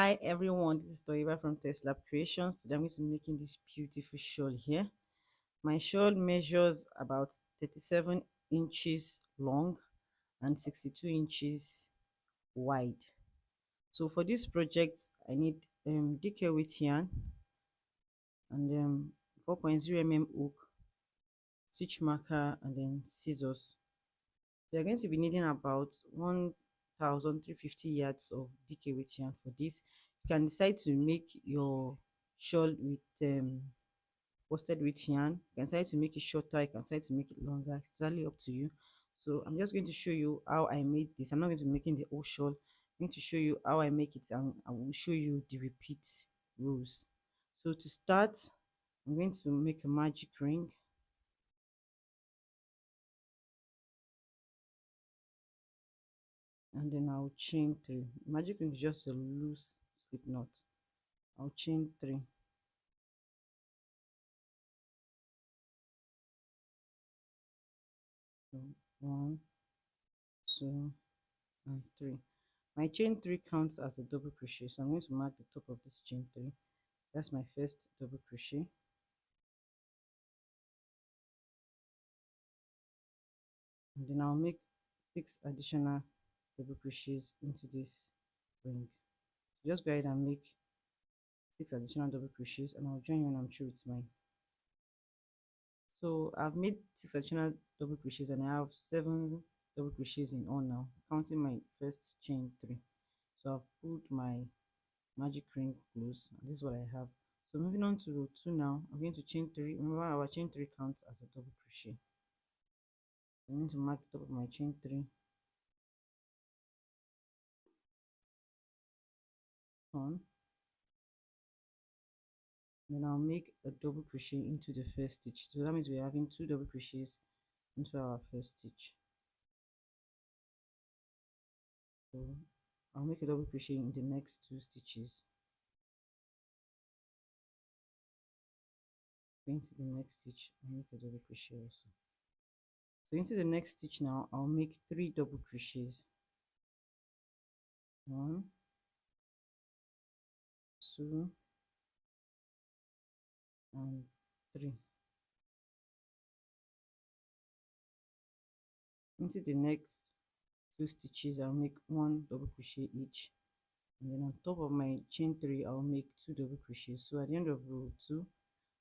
Hi everyone, this is Toiva from Tesla Creations. Today I'm going to be making this beautiful shawl here. My shawl measures about 37 inches long and 62 inches wide. So for this project, I need DK weight yarn and 4.0 hook, stitch marker, and then scissors. You're going to be needing about 1,350 yards of DK weight yarn for this. You can decide to make your shawl with worsted weight yarn. You can decide to make it shorter, you can decide to make it longer. It's totally up to you. So I'm just going to show you how I made this. I'm not going to be making the whole shawl. I'm going to show you how I make it, and I will show you the repeat rows. So to start, I'm going to make a magic ring. And then I'll chain 3. Magic ring is just a loose slip knot. I'll chain 3. So 1, 2, and 3. My chain 3 counts as a double crochet, so I'm going to mark the top of this chain 3. That's my first double crochet. And then I'll make 6 additional double crochets into this ring. Just go ahead and make 6 additional double crochets, and I'll join you when I'm through with mine. So I've made 6 additional double crochets and I have 7 double crochets in all now, counting my first chain 3. So I've pulled my magic ring close, and this is what I have. So moving on to row 2 now, I'm going to chain 3. Remember, our chain 3 counts as a double crochet. I'm going to mark the top of my chain 3, on, then I'll make a double crochet into the first stitch. So that means we're having 2 double crochets into our first stitch. So I'll make a double crochet in the next 2 stitches. Into the next stitch and make a double crochet also. So into the next stitch now, I'll make 3 double crochets. 1, 2, and 3. Into the next 2 stitches, I'll make 1 double crochet each, and then on top of my chain 3, I'll make 2 double crochets. So at the end of row 2,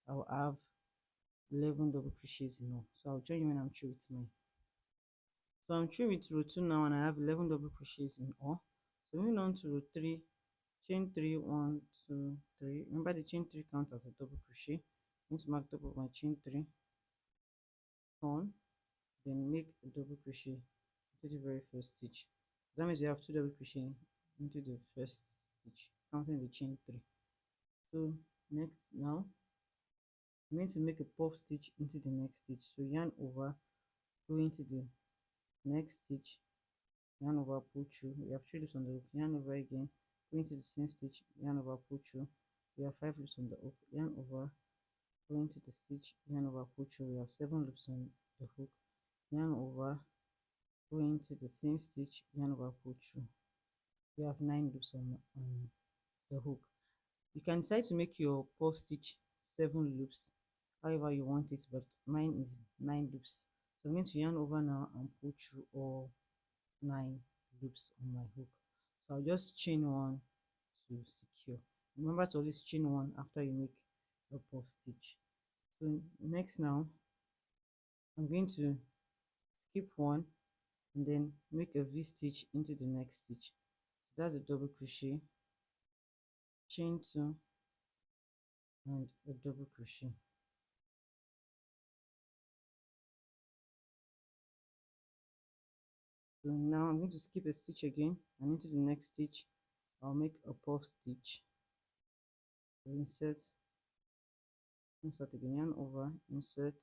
I'll have 11 double crochets in all. So I'll join you when I'm through with mine. So I'm through with row 2 now, and I have 11 double crochets in all. So moving on to row 3, chain 3, 1, 2, 3. Remember, the chain 3 counts as a double crochet. I'm going to mark top of my chain 3, turn, then make a double crochet into the very first stitch. That means you have 2 double crochet into the first stitch, counting the chain 3. So next now, I'm going to make a puff stitch into the next stitch. So yarn over, go into the next stitch, yarn over, pull through. We have 3 loops on the hook, yarn over again, go into the same stitch, yarn over, pull through. We have 5 loops on the hook, yarn over, go into the stitch, yarn over, pull through. We have 7 loops on the hook, yarn over, go into the same stitch, yarn over, pull through. We have 9 loops on the hook. You can decide to make your puff stitch 7 loops, however you want it, but mine is 9 loops. So I'm going to yarn over now and pull through all 9 loops on my hook. So I'll just chain 1 to secure. Remember to always chain 1 after you make a puff stitch. So next now, I'm going to skip 1 and then make a V stitch into the next stitch. So that's a double crochet, chain 2, and a double crochet. So now I'm going to skip a stitch again, and into the next stitch I'll make a puff stitch. So insert again, yarn over, insert,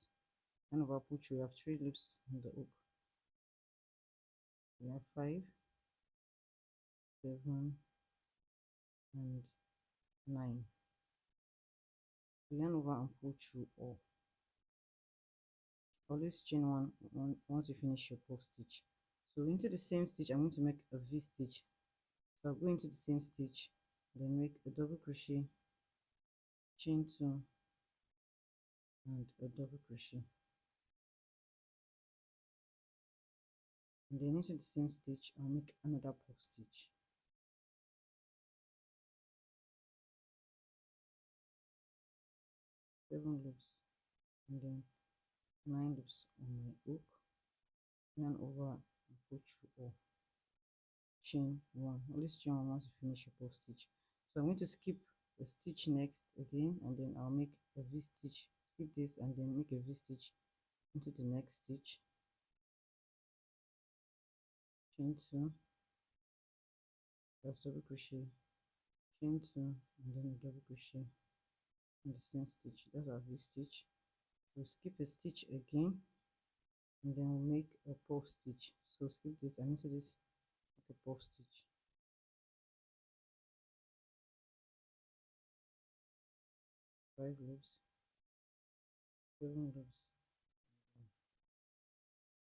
yarn over, pull through. We have 3 loops on the hook. We have 5, 7, and 9. So yarn over and pull through all. Always chain 1 once you finish your puff stitch. So into the same stitch I'm going to make a V stitch. So I'll go into the same stitch, then make a double crochet, chain 2, and a double crochet, and then into the same stitch I'll make another puff stitch. Seven loops, and then 9 loops on my hook, yarn over and pull through all, chain 1. Always chain 1 once you finish your puff stitch. So I'm going to skip a stitch next again, and then I'll make a V stitch, skip this and then make a V stitch into the next stitch, chain 2, plus double crochet, chain 2, and then a double crochet in the same stitch. That's our V stitch. So skip a stitch again, and then we'll make a puff stitch. So skip this and into this, make a puff stitch. Five loops, 7 loops,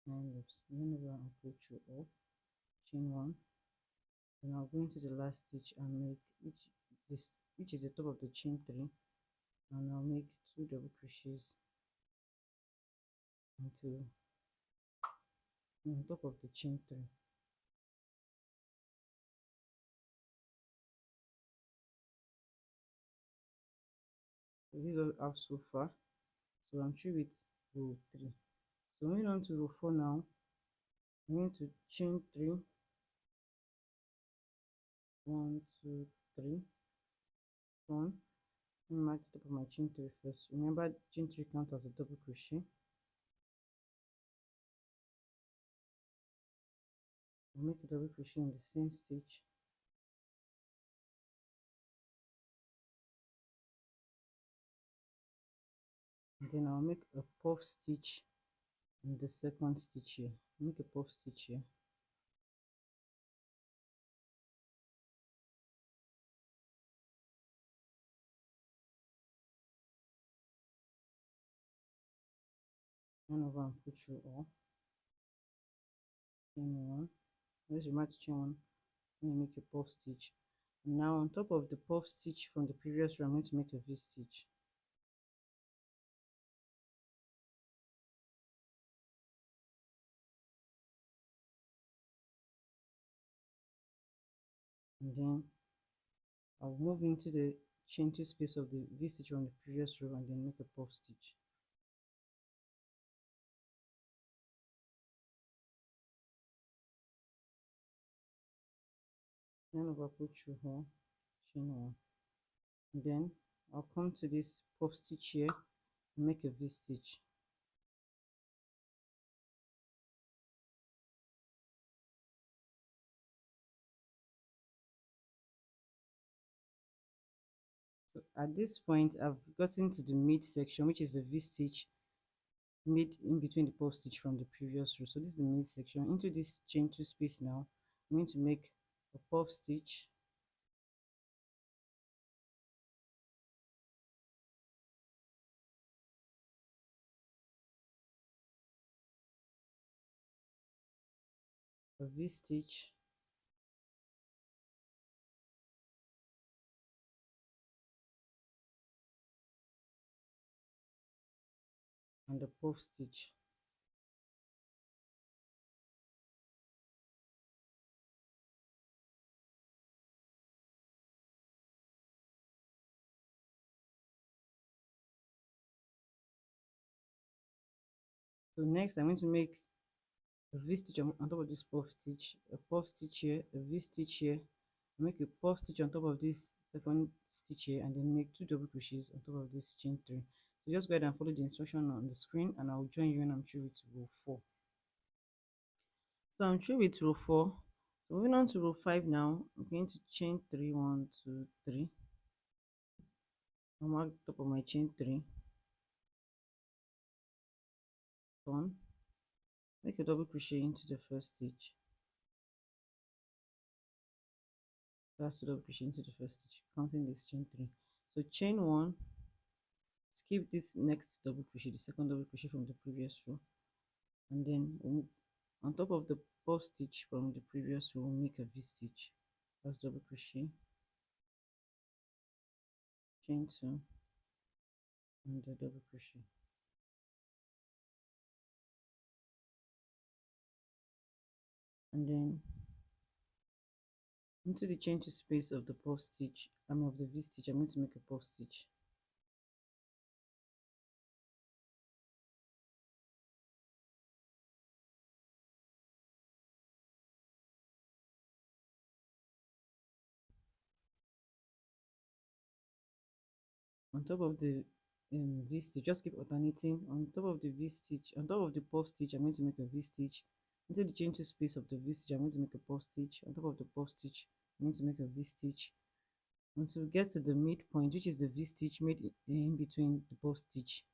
9 loops, yarn over and pull through all, chain 1. Then I'll go into the last stitch and make which is the top of the chain 3, and I'll make 2 double crochets into on top of the chain 3. So this is what I have so far. So I'm through with row 3. So moving on to row 4 now, I'm going to chain 3, 1, 2, 3, 1. Let me mark the top of my chain 3 first. Remember, chain 3 counts as a double crochet. I'll make a double crochet in the same stitch, and then I'll make a puff stitch in the second stitch here. Make a puff stitch here, yarn over and pull through all, chain 1. Let's remember to chain 1 and make a puff stitch. And now on top of the puff stitch from the previous row, I'm going to make a V stitch. And then I'll move into the chain 2 space of the V stitch from the previous row and then make a puff stitch. Yarn over, pull through here, chain 1. And then I'll come to this puff stitch here and make a V stitch. So at this point I've gotten to the mid section, which is a V stitch mid in between the puff stitch from the previous row. So this is the mid section. Into this chain 2 space now, I'm going to make a puff stitch, a V stitch, and a puff stitch. So next I'm going to make a V stitch on top of this puff stitch, a puff stitch here, a V stitch here, make a puff stitch on top of this second stitch here, and then make 2 double crochets on top of this chain 3. So just go ahead and follow the instruction on the screen, and I'll join you when I'm through with row 4. So I'm through with row 4. So moving on to row 5 now, I'm going to chain 3, 1, 2, 3. I'll mark the top of my chain 3, turn, make a double crochet into the first stitch, that's 2 double crochet into the first stitch, counting this chain 3. So chain 1, skip this next double crochet, the second double crochet from the previous row, and then on top of the puff stitch from the previous row, make a V stitch, that's double crochet, chain 2, and the double crochet. And then into the chain 2 space of the puff stitch, of the V stitch, I'm going to make a puff stitch. On top of the V stitch, just keep alternating. On top of the V stitch, on top of the puff stitch, I'm going to make a V stitch. Into the chain 2 space of the V stitch, I'm going to make a puff stitch. On top of the puff stitch, I'm going to make a V stitch until we get to the midpoint, which is the V stitch made in between the puff stitch,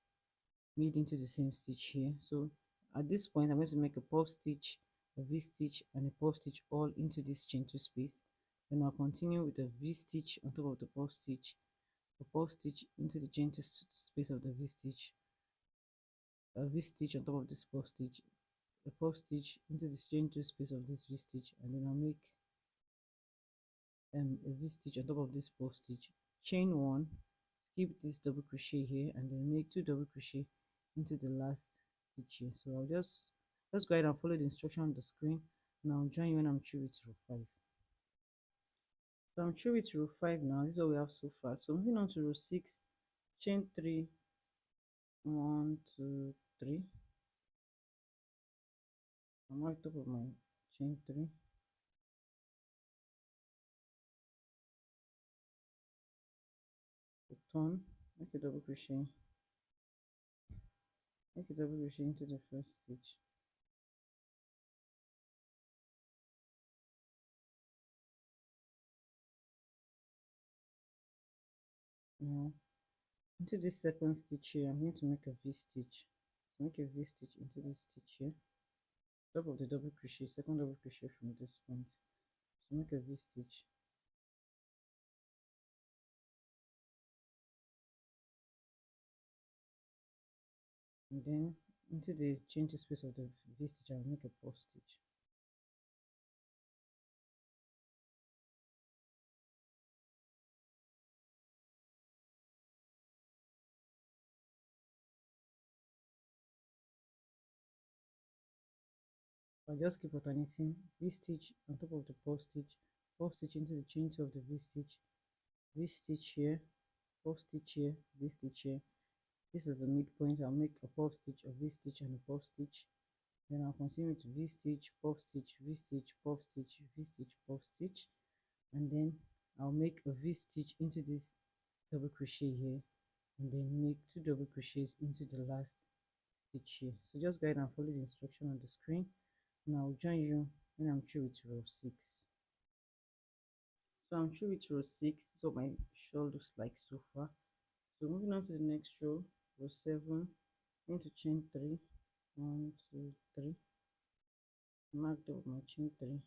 made into the same stitch here. So at this point, I'm going to make a puff stitch, a V stitch, and a puff stitch all into this chain 2 space. Then I'll continue with a V stitch on top of the puff stitch, a puff stitch into the chain 2 space of the V stitch, a V stitch on top of this puff stitch, a puff stitch into the chain 2 space of this V stitch, and then I'll make a V stitch on top of this puff stitch, chain 1, skip this double crochet here, and then make 2 double crochet into the last stitch here. So I'll just go ahead and follow the instruction on the screen, and I'll join you when I'm through with row 5. So I'm through with row 5 now. This is what we have so far. So moving on to row 6, chain 3, 1, 2, 3. I'm right top of my chain 3, turn, make a double crochet, make a double crochet into the first stitch, now into this second stitch here. I'm going to make a V stitch. So make a V stitch into this stitch here, top of the double crochet, second double crochet from this point. So make a V stitch, and then into the chain 2 space of the V stitch, I'll make a puff stitch. I just keep alternating V stitch on top of the puff stitch into the chain 2 of the V stitch here, puff stitch here, V stitch here. This is the midpoint. I'll make a puff stitch, a V stitch, and a puff stitch. Then I'll continue with V stitch, puff stitch, V stitch, puff stitch, V stitch, puff stitch, and then I'll make a V stitch into this double crochet here, and then make 2 double crochets into the last stitch here. So just go ahead and follow the instruction on the screen, and I'll join you when I'm through with row 6. So I'm through with row 6. So my shawl looks like so far. So moving on to the next row, row 7, into chain 3, 1, 2, 3, marked up my chain 3,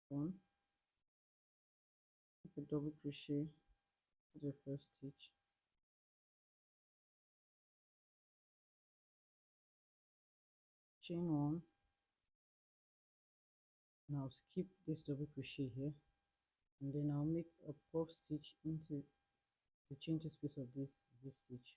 1, make a double crochet to the first stitch, chain 1, now skip this double crochet here, and then I'll make a puff stitch into the chain 2 space of this V stitch.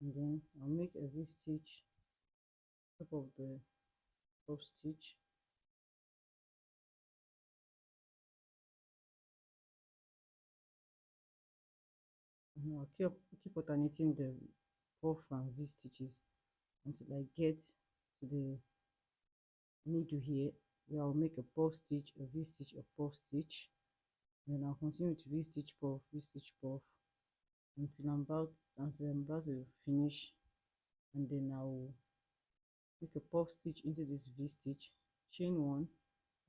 And then I'll make a V stitch top of the puff stitch, and I'll keep alternating the puff and V stitches until I get to the middle here, where I'll make a puff stitch, a V stitch, a puff stitch. Then I'll continue to V stitch, puff, V stitch, puff until I'm about to finish, and then I'll make a puff stitch into this V stitch, chain 1,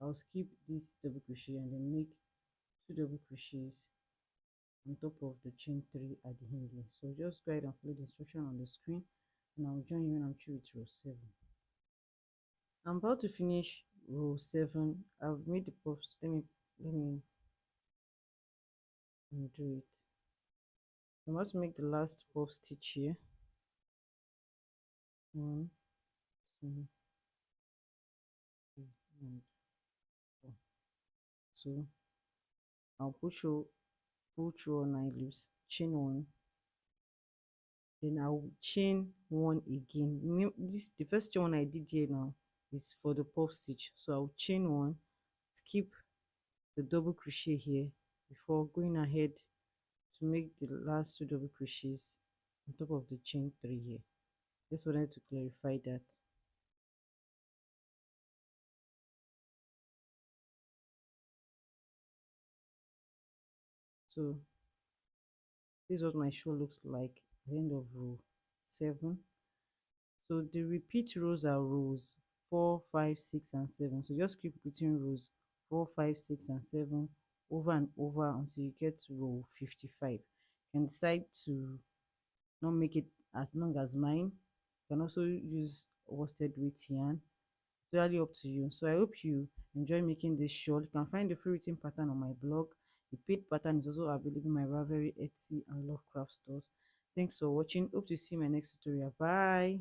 I'll skip this double crochet and then make 2 double crochets on top of the chain 3 at the end here. So just go ahead and follow the instruction on the screen, and I'll join you when I'm through with row 7. I'm about to finish row 7. I've made the puffs. Let me do it. I must make the last puff stitch here. One, two, three, and 4. So I'll pull through all 9 loops, chain one, then I'll chain one again. This the first chain one I did here now is for the puff stitch, so I'll chain one, skip the double crochet here before going ahead to make the last 2 double crochets on top of the chain 3 here. Just wanted to clarify that. So this is what my shawl looks like at the end of row 7. So the repeat rows are rows 4, 5, 6, and 7. So just keep repeating rows 4, 5, 6, and 7 over and over until you get to row 55. You can decide to not make it as long as mine. You can also use worsted weight yarn. It's really up to you. So I hope you enjoy making this shawl. You can find the free written pattern on my blog. The paid pattern is also available in my Ravelry, Etsy, and Lovecraft stores. Thanks for watching. Hope to see you in my next tutorial. Bye.